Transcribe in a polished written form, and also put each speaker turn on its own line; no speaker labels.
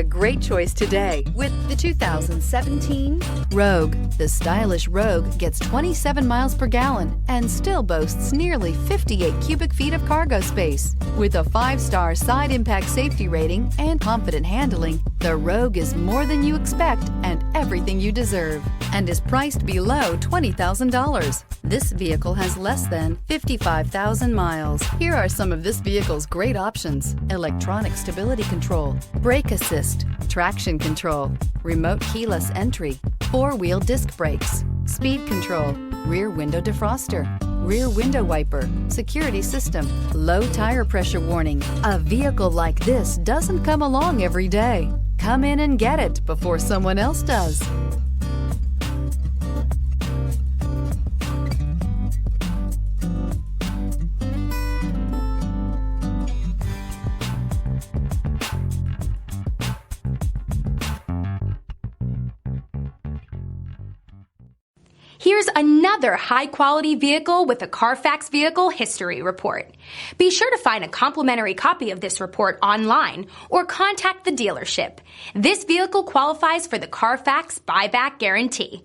A great choice today with the 2017 Rogue. The stylish Rogue gets 27 miles per gallon and still boasts nearly 58 cubic feet of cargo space. With a 5-star side impact safety rating and confident handling, the Rogue is more than you expect and everything you deserve, and is priced below $20,000. This vehicle has less than 55,000 miles. Here are some of this vehicle's great options: electronic stability control, brake assist, traction control, remote keyless entry, 4-wheel disc brakes, speed control, rear window defroster, rear window wiper, security system, low tire pressure warning. A vehicle like this doesn't come along every day. Come in and get it before someone else does.
Here's another high-quality vehicle with a Carfax Vehicle History Report. Be sure to find a complimentary copy of this report online or contact the dealership. This vehicle qualifies for the Carfax Buyback Guarantee.